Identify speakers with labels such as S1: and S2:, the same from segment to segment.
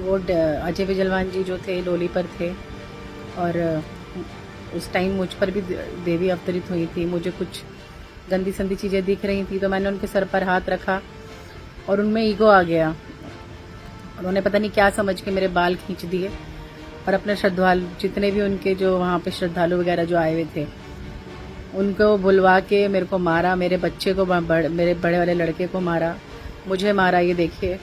S1: वो अजय विजलवान जी जो थे डोली पर थे और उस टाइम मुझ पर भी देवी अवतरित हुई थी। मुझे कुछ गंदी संदी चीज़ें दिख रही थी तो मैंने उनके सर पर हाथ रखा और उनमें ईगो आ गया। उन्होंने पता नहीं क्या समझ के मेरे बाल खींच दिए और अपने श्रद्धालु जितने भी उनके जो वहाँ पे श्रद्धालु वगैरह जो आए हुए थे उनको बुलवा के मेरे को मारा, मेरे बच्चे को मेरे बड़े वाले लड़के को मारा, मुझे मारा। ये देखिए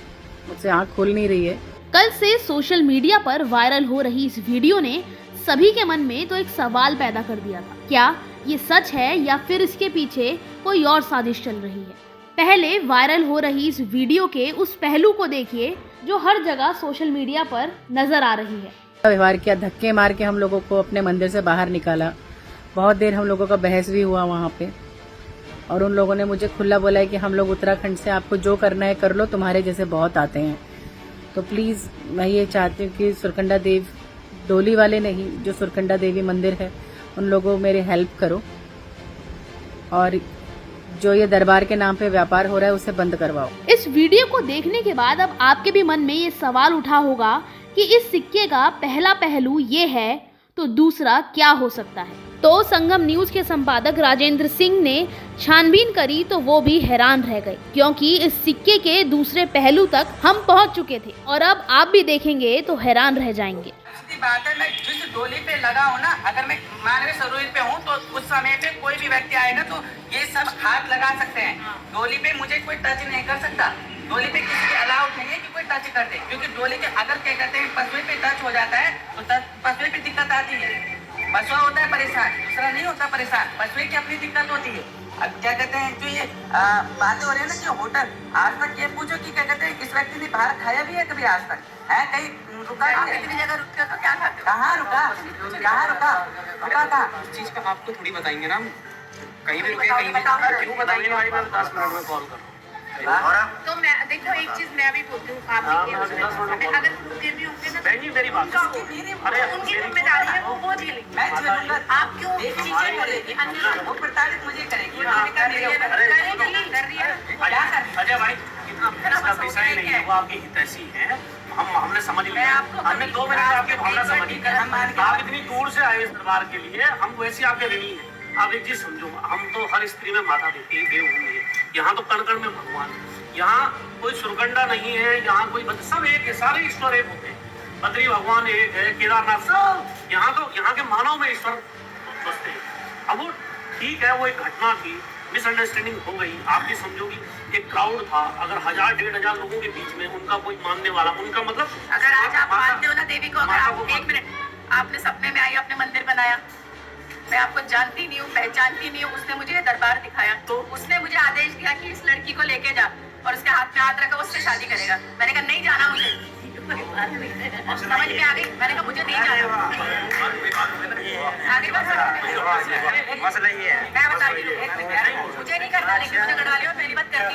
S1: मुझसे आँख खुल नहीं रही है।
S2: कल से सोशल मीडिया पर वायरल हो रही इस वीडियो ने सभी के मन में तो एक सवाल पैदा कर दिया था, क्या ये सच है या फिर इसके पीछे कोई और साजिश चल रही है। पहले वायरल हो रही इस वीडियो के उस पहलू को देखिए जो हर जगह सोशल मीडिया पर नजर आ रही है।
S1: व्यवहार किया, धक्के मार के हम लोगों को अपने मंदिर से बाहर निकाला। बहुत देर हम लोगों का बहस भी हुआ वहाँ पे और उन लोगों ने मुझे खुला बोला है कि हम लोग उत्तराखंड से, आपको जो करना है कर लो, तुम्हारे जैसे बहुत आते हैं। तो प्लीज़ मैं ये चाहती हूँ कि सुरकंडा देव डोली वाले नहीं, जो सुरकंडा देवी मंदिर है उन लोगों मेरे हेल्प करो और जो ये दरबार के नाम पे व्यापार हो रहा है उसे बंद करवाओ।
S2: इस वीडियो को देखने के बाद अब आपके भी मन में ये सवाल उठा होगा कि इस सिक्के का पहला पहलू ये है तो दूसरा क्या हो सकता है। तो संगम न्यूज के संपादक राजेंद्र सिंह ने छानबीन करी तो वो भी हैरान रह गए, क्योंकि इस सिक्के के दूसरे पहलू तक हम पहुंच चुके थे और अब आप भी देखेंगे तो हैरान रह जाएंगे।
S3: बात है, मैं जिस डोली पे लगा हूँ ना, अगर मैं मानवीय स्वरूप पे हूँ तो उस समय पे कोई भी व्यक्ति आएगा तो ये सब हाथ लगा सकते हैं। डोली पे मुझे कोई टच नहीं कर सकता। डोली पे किसी की अलाउड नहीं है कि कोई टच कर दे, क्योंकि डोली के अगर क्या कहते हैं पशु पे टच हो जाता है तो पशु पे दिक्कत आती है। पशुआ होता है परेशान, दूसरा नहीं होता परेशान, पशु की अपनी दिक्कत होती है। अब क्या कहते हैं जो ये बातें हो रही है ना कि होटल, आज तक ये पूछो कि क्या कहते हैं इस व्यक्ति ने बाहर खाया भी है कभी आज तक है? कहीं रुका? कितनी जगह रुका तो क्या खाते? कहाँ रुका?
S4: इस चीज का आपको थोड़ी बताएंगे ना, कहीं भी रुके, कहीं भी क्यों बताएंगे? हमारे पास 10 मिनट में कॉल करो।
S5: तो मैं देखो एक चीज मैं भी बोलती हूँ, आप अगर फिर भी होंगे ना
S4: नहीं मेरी बात,
S5: अरे उनकी जिम्मेदारी है वो झेलेंगे।
S3: मैं झेलूंगा।
S5: आप क्यों चीजें बोलेंगे?
S3: वो प्रताड़ित मुझे करेगी।
S4: अजय भाई इसका विषय नहीं है, वो आपकी हितैषी है, हमने समझ लिया। हमने 2 मिनट आपकी भावना समझ ली। आप इतनी दूर से आए इस दरबार के लिए, हम वैसे आपके ऋणी हैं। आप एक चीज समझो, हम तो हर स्त्री में माता देती है, देवभूमि है। यहाँ तो कण कण में भगवान, यहाँ कोई सुरगंडा नहीं है, यहाँ कोई सब एक है, सारे ईश्वर एक होते हैं। बद्री भगवान एक है, केदारनाथ सब, यहाँ तो यहाँ के मानव में ईश्वर बसते हैं। अब वो ठीक है, वो एक घटना थी, मिसअंडरस्टैंडिंग हो गई। आप भी समझोगी एक क्राउड था, अगर 1000-1500 लोगों के बीच में उनका कोई मानने वाला, उनका मतलब
S5: अगर आज आप मानते हो ना देवी को, अगर आप 1 मिनट आपने सपने में आई, आपने मंदिर बनाया, मैं आपको जानती नहीं हूँ, पहचानती नहीं हूँ, उसने मुझे दरबार दिखाया तो उसने मुझे आदेश दिया कि इस लड़की को लेके जा और उसके हाथ में हाथ रखा, उससे शादी करेगा। मैंने कहा नहीं जाना मुझे, समझ में आ गई। मैंने कहा मुझे नहीं जाना। आगे
S4: मसला ये है,
S5: मैं बता रही हूँ, मुझे नहीं करना, लेकिन मुझे गड़ा लिया और मेरी बात करती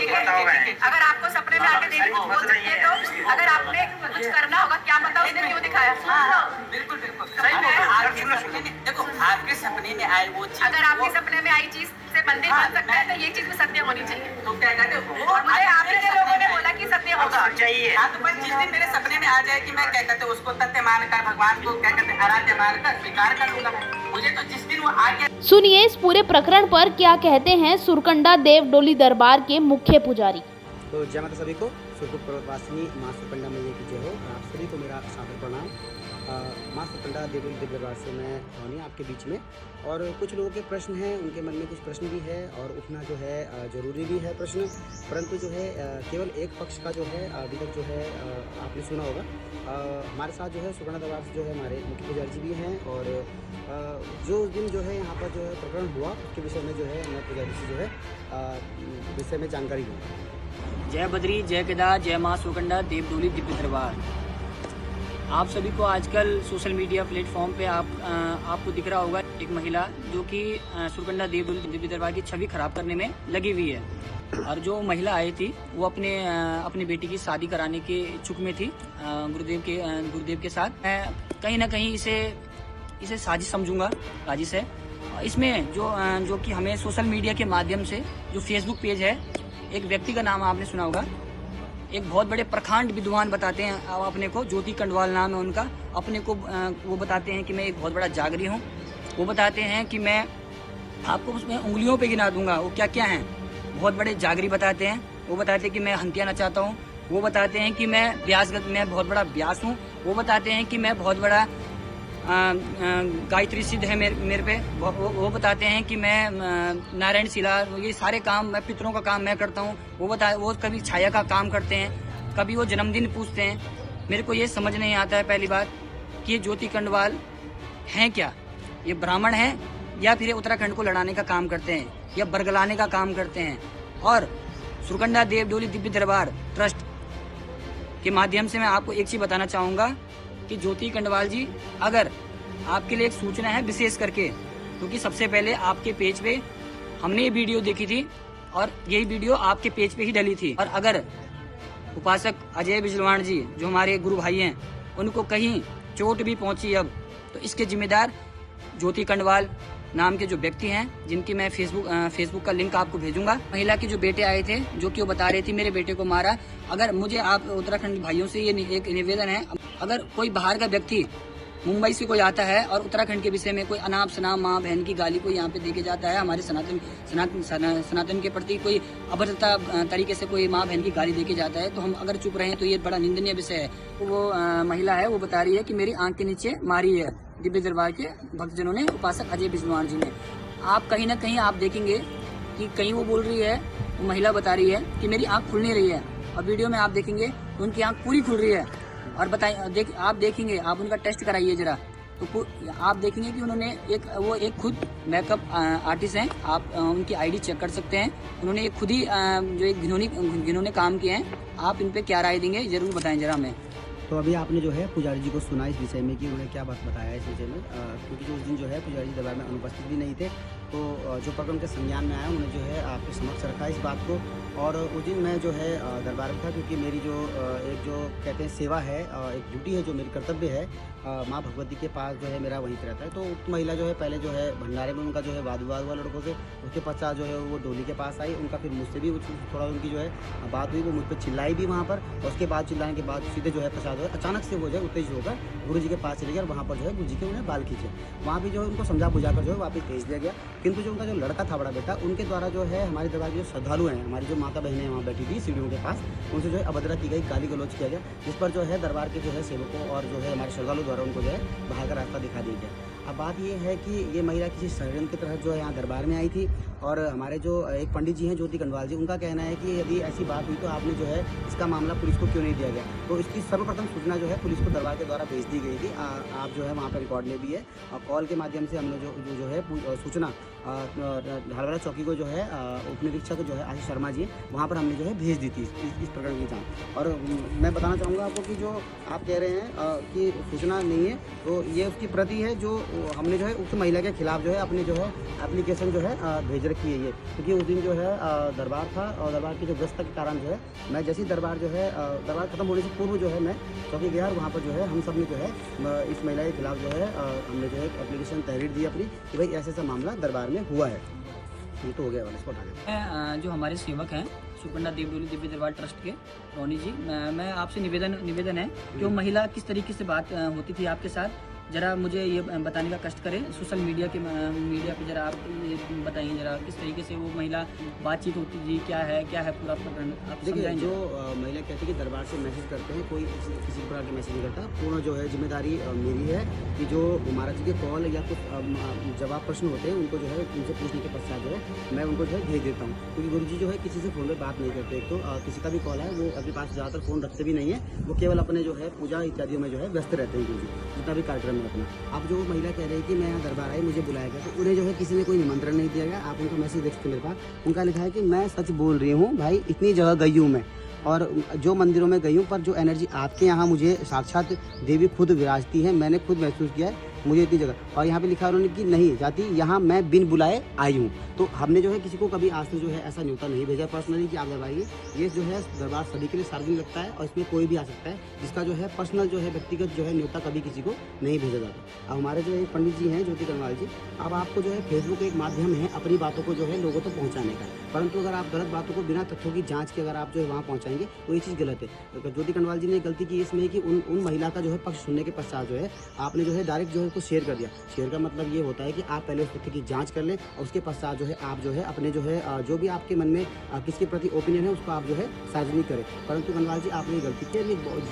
S5: है। अगर आपको सपने में आके देवी कुछ बोल सकती है तो अगर आपने कुछ करना होगा, क्या पता उसने क्यों दिखाया।
S3: बिल्कुल बिल्कुल देखो, आपके सपने में आए वो चीज,
S5: अगर आपके सपने में आई चीज से मंदिर बन सकता है तो ये चीज भी सत्य होनी चाहिए।
S3: तो क्या कहते हो,
S5: और मुझे आपके लोगों ने बोला कि सत्य होगा
S4: चाहिए।
S3: हाँ, तो बस जिस दिन मेरे सपने में आ जाए कि मैं क्या कहते उसको तथ्य मानकर, भगवान को क्या कहते आराध्य मानकर स्वीकार कर लूंगा। मुझे तो जिस दिन वो आ गया।
S2: सुनिए इस पूरे प्रकरण पर क्या कहते हैं सुरकंडा देव डोली दरबार के मुख्य पुजारी।
S6: तो जय माता सभी को, सुरपुर पर्वतवासिनी माँ सुरकंडा मैया की जय हो। आप सभी को मेरा सादर प्रणाम। माँ सुरकंडा देवी दरबार से मैं धोनी आपके बीच में, और कुछ लोगों के प्रश्न हैं, उनके मन में कुछ प्रश्न भी है और उठना जो है ज़रूरी भी है प्रश्न, परंतु जो है केवल एक पक्ष का जो है अभी तक जो है आपने सुना होगा। हमारे साथ जो है सुरकंडा दरबार से जो है हमारे मुख्य पुजारी जी भी हैं, और जो दिन जो है यहाँ पर जो है प्रकरण हुआ उसके विषय में जो है मैं पुजारी से जो है विषय में जानकारी दूँ।
S7: जय बद्री, जय केदार, जय माँ सुरकंडा देव डोली दिव्य दरबार। आप सभी को आजकल सोशल मीडिया प्लेटफॉर्म पे आपको दिख रहा होगा एक महिला जो कि सुरकंडा देव डोली दिव्य दरबार की छवि खराब करने में लगी हुई है। और जो महिला आई थी वो अपनी बेटी की शादी कराने के इच्छुक में थी गुरुदेव के साथ। मैं कहीं ना कहीं इसे साजिश समझूंगा, साजिश है। इसमें जो कि हमें सोशल मीडिया के माध्यम से जो फेसबुक पेज है, एक व्यक्ति का नाम आपने सुना होगा, एक बहुत बड़े प्रखंड विद्वान बताते हैं अपने को, ज्योति कंडवाल नाम है उनका, अपने को वो बताते हैं कि मैं एक बहुत बड़ा जागरी हूँ। वो बताते हैं कि मैं आपको उसमें उंगलियों पे गिना दूंगा वो क्या क्या हैं। बहुत बड़े जागरी बताते हैं। वो बताते हैं कि मैं हंतिया नचाता हूँ। वो बताते हैं कि मैं मैं बहुत बड़ा व्यास हूँ। वो बताते हैं कि मैं बहुत बड़ा गायत्री सिद्ध है मेरे पे। वो बताते हैं कि मैं नारायण शिला, ये सारे काम मैं, पितरों का काम मैं करता हूँ। वो कभी छाया का काम करते हैं, कभी वो जन्मदिन पूछते हैं। मेरे को ये समझ नहीं आता है पहली बात कि ये ज्योति कंडवाल हैं क्या, ये ब्राह्मण हैं या फिर उत्तराखंड को लड़ाने का काम करते हैं या बरगलाने का काम करते हैं। और सुरकंडा देव डोली दिव्य दरबार ट्रस्ट के माध्यम से मैं आपको एक चीज बताना चाहूंगा कि ज्योति कंडवाल जी, अगर आपके लिए एक सूचना है विशेष करके, क्योंकि सबसे पहले आपके पेज पे हमने ये वीडियो देखी थी और यही वीडियो आपके पेज पे ही डली थी। और अगर उपासक अजय बिजलवाण जी जो हमारे गुरु भाई हैं उनको कहीं चोट भी पहुंची अब, तो इसके जिम्मेदार ज्योति कंडवाल नाम के जो व्यक्ति हैं, जिनकी मैं फेसबुक का लिंक आपको भेजूंगा। महिला के जो बेटे आए थे जो कि वो बता रहे थे मेरे बेटे को मारा। अगर मुझे आप उत्तराखंड भाइयों से ये एक निवेदन है, अगर कोई बाहर का व्यक्ति मुंबई से कोई आता है और उत्तराखंड के विषय में कोई अनाप शनाप माँ बहन की गाली कोई यहाँ पे देके जाता है, हमारे सनातन के प्रति कोई अभद्रता तरीके से कोई माँ बहन की गाली देके जाता है, तो हम अगर चुप रहे तो ये बड़ा निंदनीय विषय है। तो वो महिला है, वो बता रही है कि मेरी आंख के नीचे मारी है दिव्य दरबार के भक्तजनों ने, उपासक अजय बिजलवाण जी ने। आप कहीं ना कहीं आप देखेंगे कि कहीं वो बोल रही है, वो महिला बता रही है कि मेरी आंख खुल नहीं रही है, और वीडियो में आप देखेंगे तो उनकी आंख पूरी खुल रही है। और बताइए, आप देखेंगे, आप उनका टेस्ट कराइए जरा, तो आप देखेंगे कि उन्होंने वो एक खुद मेकअप आर्टिस्ट हैं। आप उनकी आईडी चेक कर सकते हैं। उन्होंने एक खुद ही जो एक घिनौने काम किए हैं। आप इन पे क्या राय देंगे, जरूर बताएं जरा हमें।
S6: तो अभी आपने जो है पुजारी जी को सुना इस विषय में कि उन्होंने क्या बात बताया इस विषय में, क्योंकि जो उस दिन जो है पुजारी जी दरबार में अनुपस्थित भी नहीं थे, तो जो प्रकरण के संज्ञान में आया उन्होंने जो है आपके समक्ष रखा इस बात को। और उस दिन मैं जो है दरबार में था, क्योंकि मेरी जो एक जो कहते हैं सेवा है, एक ड्यूटी है, जो मेरी कर्तव्य है, माँ भगवती के पास जो है मेरा वहीं पर रहता है। तो उक्त महिला जो है पहले जो है भंडारे में उनका जो है वाद विवाद हुआ लड़कों से, उसके पश्चात जो है वो डोली के पास आई, उनका फिर मुझसे भी थोड़ा उनकी जो है बात हुई, वो मुझ पर चिल्लाई भी वहाँ पर। और उसके बाद चिल्लाने के बाद सीधे जो है प्रसाद हो अचानक से वो जो है उत्तेजित होकर गुरु जी के पास चले गए और वहाँ पर जो है गुरु जी के उन्हें बाल खींचे। वहाँ भी जो है उनको समझा बुझा कर जो है वापस भेज दिया गया। किंतु जो उनका जो लड़का था बड़ा बेटा, उनके द्वारा जो है हमारे दरबार के जो श्रद्धालु हैं, हमारी जो माता बहनें वहाँ बैठी थी सीढ़ियों के पास, उनसे जो है अभद्रता की गई, गाली गलौज किया गया, जिस पर जो है दरबार के जो है सेवकों और जो है हमारे श्रद्धालु द्वारा उनको जो है बाहर का रास्ता दिखा दिया गया। अब बात ये है कि ये महिला किसी षड्यंत्र की तरह जो है यहाँ दरबार में आई थी, और हमारे जो एक पंडित जी हैं ज्योति कंडवाल जी, उनका कहना है कि यदि ऐसी बात हुई तो आपने जो है इसका मामला पुलिस को क्यों नहीं दिया गया। तो इसकी सर्वप्रथम सूचना जो है पुलिस को दरबार के द्वारा भेज दी गई थी। आप जो है वहाँ पर रिकॉर्ड में भी है, और कॉल के माध्यम से हमने जो है सूचना ढालवाड़ा चौकी को जो है उप निरीक्षक जो है आशीष शर्मा जी, वहाँ पर हमने जो है भेज दी थी इस प्रकरण की जाँच। और मैं बताना चाहूँगा आपको कि जो आप कह रहे हैं कि सूचना नहीं है, तो ये उसकी प्रति है जो हमने जो है उक्त महिला के खिलाफ जो है अपनी जो है एप्लीकेशन जो है भेज रखी है ये, क्योंकि उस दिन जो है दरबार था, और दरबार की जो व्यस्तता के कारण जो है मैं जैसे ही दरबार दरबार खत्म होने से पूर्व जो है मैं चौकी गया, और वहाँ पर जो है हम सब ने जो है इस महिला के खिलाफ जो है हमने जो है एप्लीकेशन तहरीर दी अपनी कि भाई ऐसा ऐसा मामला दरबार में हुआ है। ये तो हो गया वाला, इसको हटा दें।
S7: जो हमारे सेवक हैं सुरकंडा देव डोली दिव्य दरबार ट्रस्ट के रोनी जी, मैं आपसे निवेदन है कि वो महिला किस तरीके से बात होती थी आपके साथ, जरा मुझे ये बताने का कष्ट करें। सोशल मीडिया पे जरा आप ये बताइए जरा किस तरीके से वो महिला बातचीत होती थी, क्या है पूरा प्रकरण आप
S6: देखिए। जो महिला कहती है कि दरबार से मैसेज करते हैं, कोई किसी प्रकार के मैसेज नहीं करता। पूर्ण जो है जिम्मेदारी मेरी है कि जो महाराज जी के कॉल या कुछ जवाब प्रश्न होते हैं उनको जो है उनसे पूछने के पश्चात जो है मैं उनको जो है भेज देता हूँ, क्योंकि गुरु जी जो है किसी से फ़ोन पर बात नहीं करते। एक तो किसी का भी कॉल है वो अपने पास ज़्यादातर फ़ोन रखते भी नहीं है, वो केवल अपने जो है पूजा इत्यादियों में जो है व्यस्त रहते हैं गुरु जी, जितना भी कार्यक्रम अपना। अब जो महिला कह रही है कि मैं यहाँ दरबार आई, मुझे बुलाया गया, तो उन्हें जो है किसी ने कोई निमंत्रण नहीं दिया गया। आप उनका मैसेज देखते मेरे पास, उनका लिखा है कि मैं सच बोल रही हूँ भाई, इतनी जगह गई हूँ मैं, और जो मंदिरों में गई हूँ, पर जो एनर्जी आपके यहाँ मुझे साक्षात देवी खुद विराजती है, मैंने खुद महसूस किया है मुझे इतनी जगह, और यहाँ पे लिखा उन्होंने कि नहीं जाती, यहाँ मैं बिन बुलाए आई हूँ। तो हमने जो है किसी को कभी आज तक जो है ऐसा न्योता नहीं भेजा पर्सनली कि आप दरबारिए। ये जो है दरबार सभी के लिए सार्वजनिक लगता है और इसमें कोई भी आ सकता है, जिसका जो है पर्सनल जो है व्यक्तिगत जो है न्योता कभी किसी को नहीं भेजा जाता। अब हमारे जो एक पंडित जी हैं ज्योति कनवाल जी, अब आपको जो है फेसबुक एक माध्यम है अपनी बातों को जो है लोगों तक पहुँचाने का, परंतु अगर आप गलत बातों को बिना तथ्यों की जाँच के अगर आप जो है वहाँ पहुँचाएंगे तो ये चीज़ गलत है। ज्योति कनवाल जी ने गलती की इसमें कि उन महिला का जो है पक्ष सुनने के पश्चात जो है आपने जो है डायरेक्ट जो है उसको शेयर कर दिया। शेयर का मतलब ये होता है कि आप पहले उस तथ्य की जांच कर लें और उसके पश्चात जो है आप जो है अपने जो है जो भी आपके मन में किसके प्रति ओपिनियन है उसको आप जो है सार्वजनिक करें। परंतु कनवाल जी आपने गलती की है,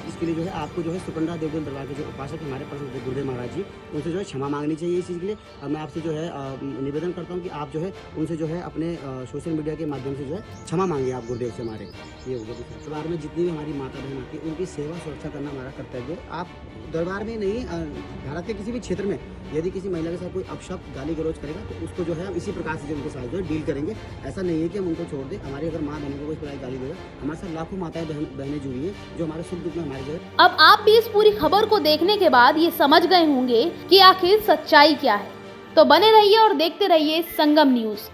S6: इसके लिए जो है आपको जो है सुकंडा देवदूत दरबार के जो उपासक हमारे परम गुरुदेव महाराज जी, उनसे जो है क्षमा मांगनी चाहिए इस चीज़ के लिए। और मैं आपसे जो है निवेदन करता हूँ कि आप जो है उनसे जो है अपने सोशल मीडिया के माध्यम से जो है क्षमा मांगे आप गुरुदेव से हमारे। ये होगा दरबार में जितनी भी हमारी माता बहन आती है उनकी सेवा सुरक्षा करना हमारा कर्तव्य है। आप दरबार में नहीं, भारत के किसी भी क्षेत्र में यदि किसी महिला के साथ कोई अपशब्द गाली गलौज करेगा तो उसको जो है हम इसी प्रकार से उनके साथ जो है डील करेंगे। ऐसा नहीं है कि हम उनको छोड़ दें। हमारी अगर माँ बहनों को कोई प्रकार गाली देगा, हमारे साथ लाखों माताएं बहनें जुड़ी हैं जो हमारे सुख दुख में हमारे जो है।
S2: अब आप भी इस पूरी खबर को देखने के बाद ये समझ गए होंगे कि आखिर सच्चाई क्या है। तो बने रहिए और देखते रहिए संगम न्यूज।